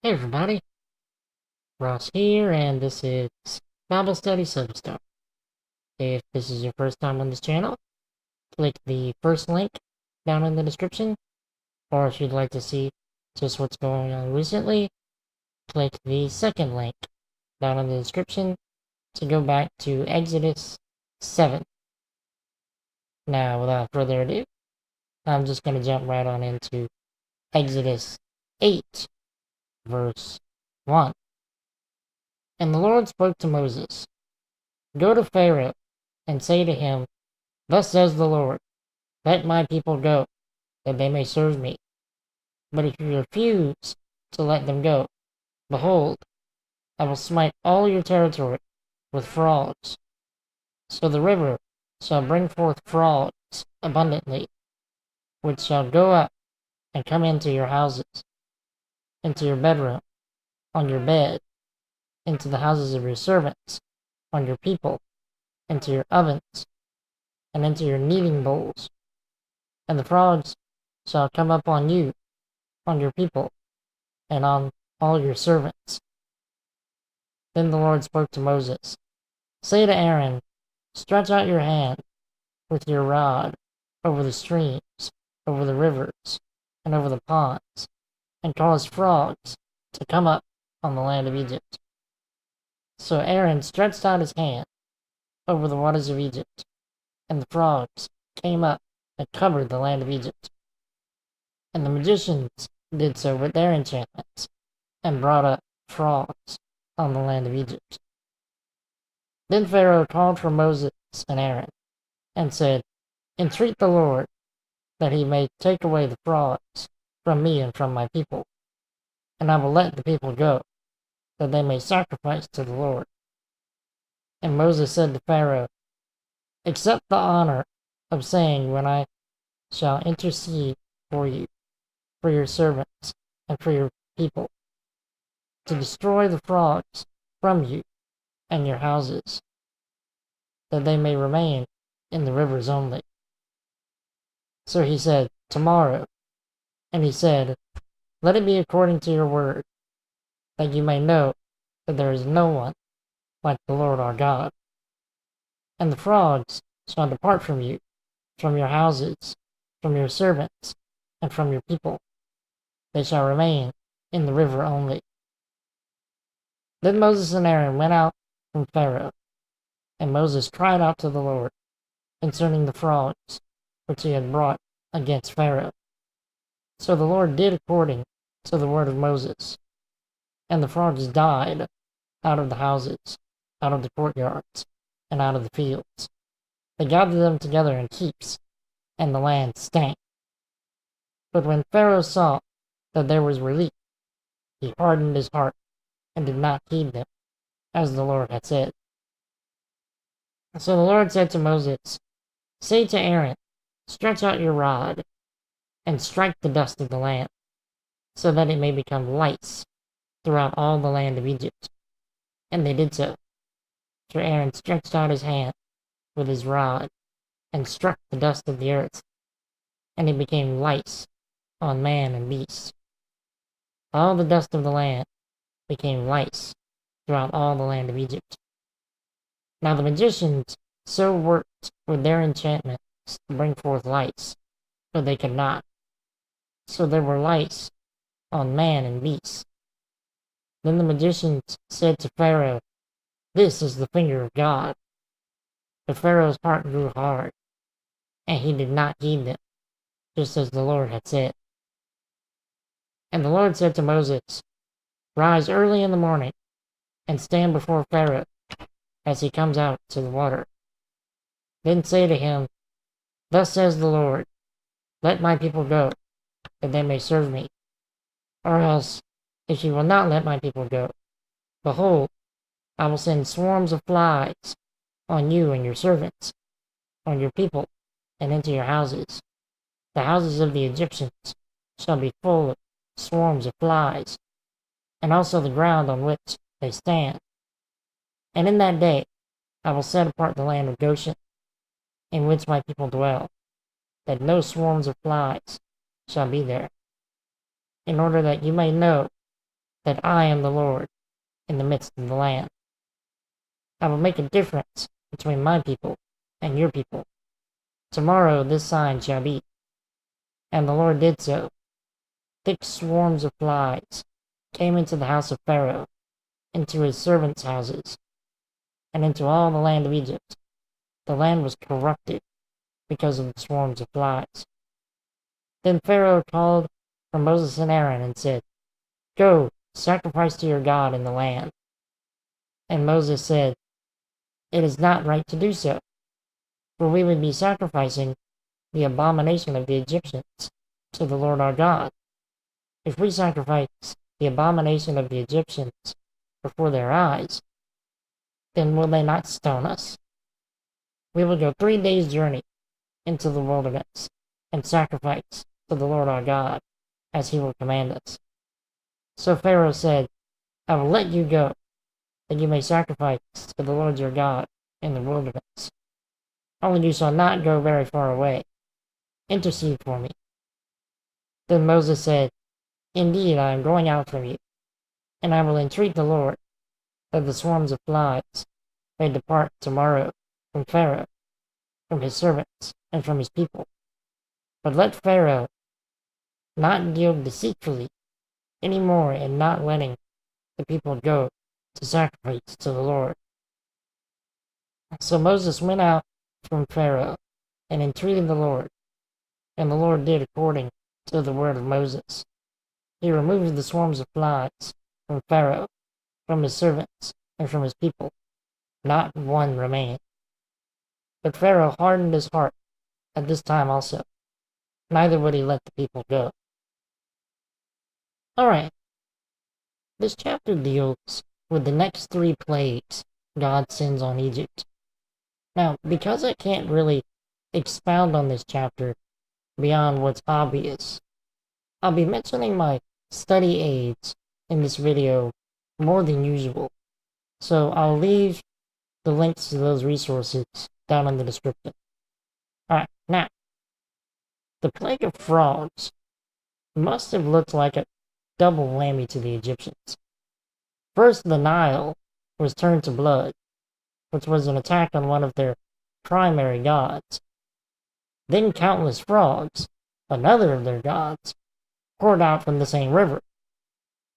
Hey everybody, Ross here, and this is Bible Study Substar. If this is your first time on this channel, click the first link down in the description, or if you'd like to see just what's going on recently, click the second link down in the description to go back to Exodus 7. Now, without further ado, I'm just going to jump right on into Exodus 8, verse 1. And the Lord spoke to Moses, "Go to Pharaoh, and say to him, Thus says the Lord, let my people go, that they may serve me. But if you refuse to let them go, behold, I will smite all your territory with frogs. So the river shall bring forth frogs abundantly, which shall go up and come into your houses, into your bedroom, on your bed, into the houses of your servants, on your people, into your ovens, and into your kneading bowls. And the frogs shall come up on you, on your people, and on all your servants." Then the Lord spoke to Moses, "Say to Aaron, Stretch out your hand with your rod over the streams, over the rivers, and over the ponds, and cause frogs to come up on the land of Egypt." So Aaron stretched out his hand over the waters of Egypt, and the frogs came up and covered the land of Egypt. And the magicians did so with their enchantments, and brought up frogs on the land of Egypt. Then Pharaoh called for Moses and Aaron, and said, "Entreat the Lord, that he may take away the frogs from me and from my people, and I will let the people go, that they may sacrifice to the Lord." And Moses said to Pharaoh, "Accept the honor of saying when I shall intercede for you, for your servants, and for your people, to destroy the frogs from you and your houses, that they may remain in the rivers only." So he said, "Tomorrow." And he said, "Let it be according to your word, that you may know that there is no one like the Lord our God. And the frogs shall depart from you, from your houses, from your servants, and from your people. They shall remain in the river only." Then Moses and Aaron went out from Pharaoh, and Moses cried out to the Lord concerning the frogs which he had brought against Pharaoh. So the Lord did according to the word of Moses, and the frogs died out of the houses, out of the courtyards, and out of the fields. They gathered them together in heaps, and the land stank. But when Pharaoh saw that there was relief, he hardened his heart, and did not heed them, as the Lord had said. So the Lord said to Moses, "Say to Aaron, Stretch out your rod, and strike the dust of the land, so that it may become lice throughout all the land of Egypt." And they did so. So Aaron stretched out his hand with his rod, and struck the dust of the earth, and it became lice on man and beast. All the dust of the land became lice throughout all the land of Egypt. Now the magicians so worked with their enchantments to bring forth lice, but they could not. So there were lice on man and beast. Then the magicians said to Pharaoh, "This is the finger of God." But Pharaoh's heart grew hard, and he did not heed them, just as the Lord had said. And the Lord said to Moses, "Rise early in the morning, and stand before Pharaoh as he comes out to the water. Then say to him, Thus says the Lord, let my people go, that they may serve me. Or else, if you will not let my people go, behold, I will send swarms of flies on you and your servants, on your people, and into your houses. The houses of the Egyptians shall be full of swarms of flies, and also the ground on which they stand. And in that day I will set apart the land of Goshen, in which my people dwell, that no swarms of flies shall be there, in order that you may know that I am the Lord in the midst of the land. I will make a difference between my people and your people. Tomorrow this sign shall be. And the Lord did so. Thick swarms of flies came into the house of Pharaoh, into his servants' houses, and into all the land of Egypt. The land was corrupted because of the swarms of flies. Then Pharaoh called for Moses and Aaron and said, Go, sacrifice to your God in the land. And Moses said, It is not right to do so, for we would be sacrificing the abomination of the Egyptians to the Lord our God. If we sacrifice the abomination of the Egyptians before their eyes, then will they not stone us? We will go 3 days' journey into the wilderness and sacrifice to the Lord our God, as he will command us. So Pharaoh said, I will let you go, that you may sacrifice to the Lord your God in the wilderness. Only you shall not go very far away. Intercede for me. Then Moses said, Indeed, I am going out from you, and I will entreat the Lord that the swarms of flies may depart tomorrow from Pharaoh, from his servants, and from his people. But let Pharaoh not deal deceitfully any more in not letting the people go to sacrifice to the Lord. So Moses went out from Pharaoh and entreated the Lord, and the Lord did according to the word of Moses. He removed the swarms of flies from Pharaoh, from his servants, and from his people. Not one remained. But Pharaoh hardened his heart at this time also. Neither would he let the people go. Alright, this chapter deals with the next 3 plagues God sends on Egypt. Now, because I can't really expound on this chapter beyond what's obvious, I'll be mentioning my study aids in this video more than usual, so I'll leave the links to those resources down in the description. Alright, now, the plague of frogs must have looked like a double whammy to the Egyptians. First, the Nile was turned to blood, which was an attack on one of their primary gods. Then countless frogs, another of their gods, poured out from the same river.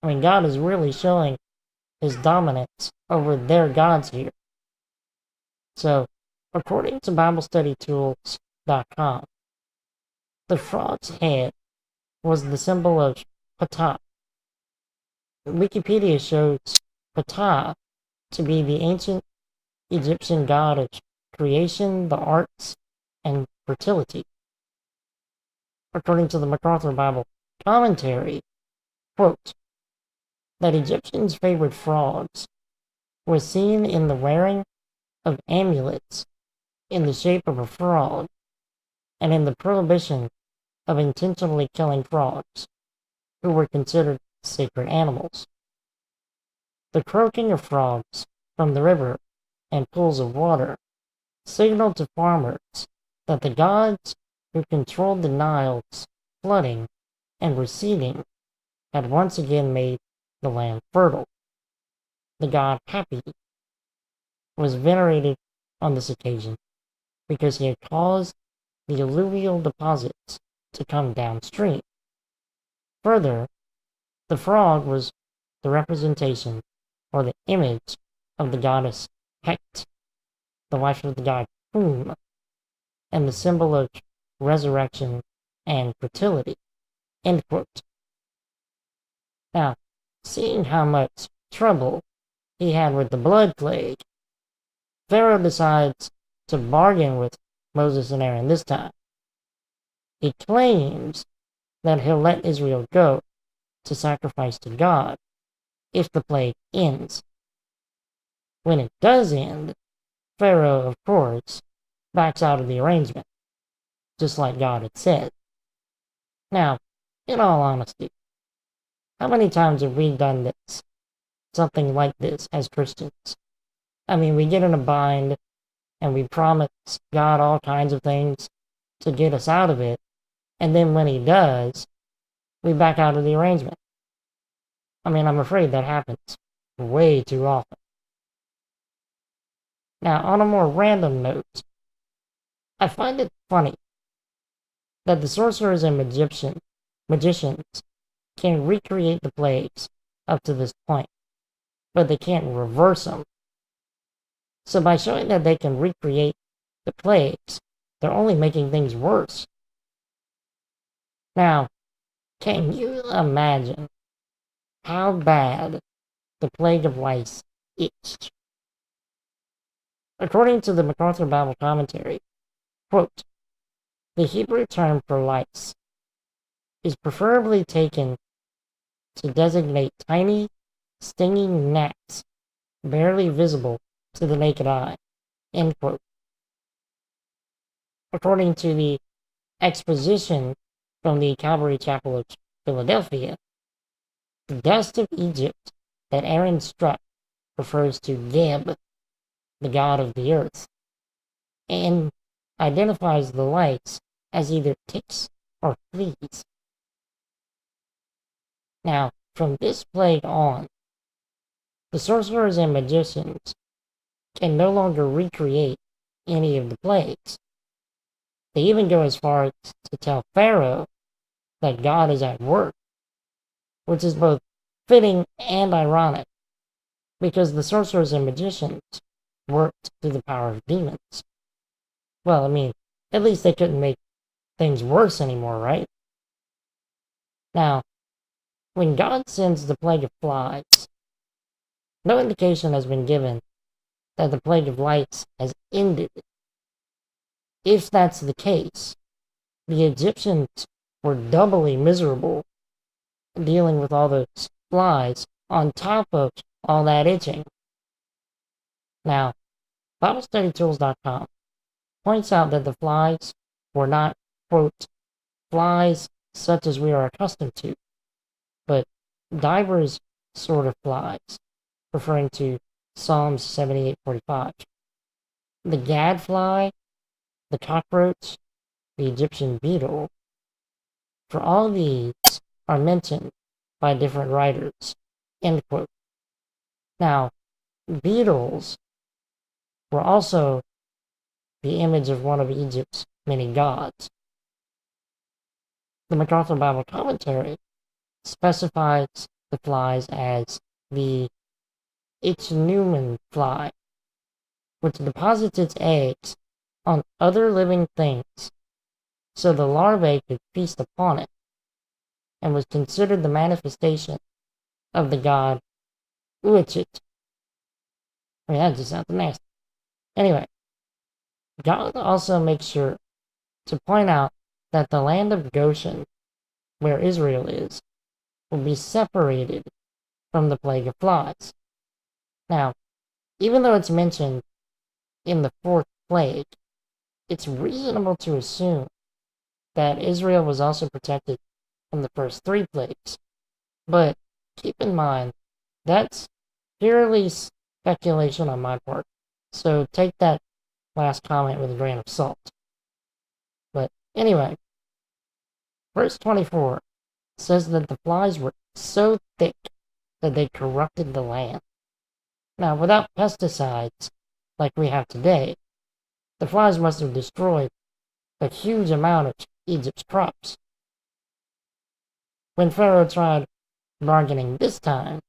I mean, God is really showing his dominance over their gods here. So, according to BibleStudyTools.com, the frog's head was the symbol of Ptah. Wikipedia shows Ptah to be the ancient Egyptian god of creation, the arts, and fertility. According to the MacArthur Bible commentary, quote, that Egyptians favored frogs was seen in the wearing of amulets in the shape of a frog, and in the prohibition of intentionally killing frogs, who were considered sacred animals. The croaking of frogs from the river and pools of water signaled to farmers that the gods who controlled the Nile's flooding and receding had once again made the land fertile. The god Hapi was venerated on this occasion because he had caused the alluvial deposits to come downstream. Further, the frog was the representation or the image of the goddess Hekt, the wife of the god Pum, and the symbol of resurrection and fertility. End quote. Now, seeing how much trouble he had with the blood plague, Pharaoh decides to bargain with Moses and Aaron this time. He claims that he'll let Israel go to sacrifice to God if the plague ends. When it does end, Pharaoh, of course, backs out of the arrangement, just like God had said. Now, in all honesty, how many times have we done this? Something like this as Christians? I mean, we get in a bind and we promise God all kinds of things to get us out of it, and then when he does, we back out of the arrangement. I mean, I'm afraid that happens way too often. Now, on a more random note, I find it funny that the sorcerers and magicians can recreate the plagues up to this point, but they can't reverse them. So by showing that they can recreate the plagues, they're only making things worse. Now, can you imagine how bad the plague of lice is? According to the MacArthur Bible Commentary, quote, the Hebrew term for lice is preferably taken to designate tiny, stinging gnats barely visible to the naked eye, end quote. According to the exposition from the Calvary Chapel of Philadelphia, the dust of Egypt that Aaron struck refers to Geb, the god of the earth, and identifies the lice as either ticks or fleas. Now, from this plague on, the sorcerers and magicians can no longer recreate any of the plagues. They even go as far as to tell Pharaoh that God is at work, which is both fitting and ironic, because the sorcerers and magicians worked through the power of demons. Well, I mean, at least they couldn't make things worse anymore, right? Now, when God sends the plague of flies, no indication has been given that the plague of lice has ended. If that's the case, the Egyptians were doubly miserable dealing with all those flies on top of all that itching. Now, BibleStudyTools.com points out that the flies were not, quote, flies such as we are accustomed to, but divers sort of flies, referring to Psalms 78:45. The gadfly, the cockroach, the Egyptian beetle, for all these are mentioned by different writers, end quote. Now, beetles were also the image of one of Egypt's many gods. The MacArthur Bible Commentary specifies the flies as the ichneumon fly, which deposits its eggs on other living things so the larvae could feast upon it, and was considered the manifestation of the god Uachit. I mean, that just sounds nasty. Anyway, God also makes sure to point out that the land of Goshen, where Israel is, will be separated from the plague of flies. Now, even though it's mentioned in the fourth plague, it's reasonable to assume that Israel was also protected from the first three plagues. But keep in mind, that's purely speculation on my part, so take that last comment with a grain of salt. But anyway, verse 24 says that the flies were so thick that they corrupted the land. Now, without pesticides like we have today, the flies must have destroyed a huge amount of Egypt's crops. When Pharaoh tried bargaining this time,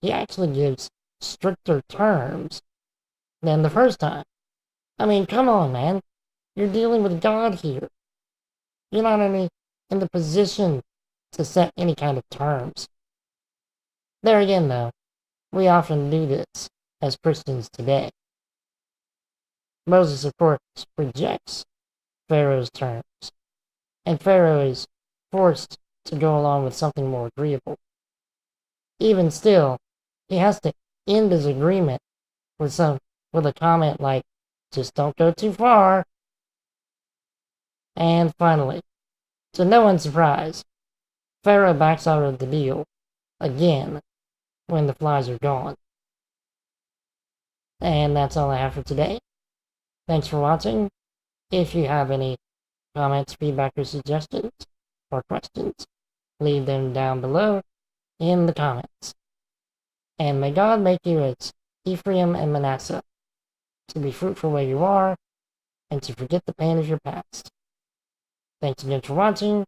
he actually gives stricter terms than the first time. I mean, come on, man. You're dealing with God here. You're not in the position to set any kind of terms. There again, though, we often do this as Christians today. Moses, of course, rejects Pharaoh's terms, and Pharaoh is forced to go along with something more agreeable. Even still, he has to end his agreement with a comment like, just don't go too far. And finally, to no one's surprise, Pharaoh backs out of the deal again when the flies are gone. And that's all I have for today. Thanks for watching. If you have any comments, feedback, or suggestions, or questions, leave them down below. in the comments. And may God make you as Ephraim and Manasseh, to be fruitful where you are, and to forget the pain of your past. Thanks again for watching,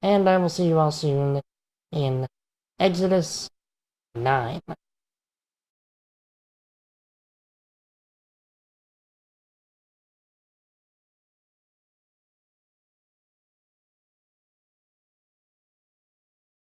and I will see you all soon in Exodus 9.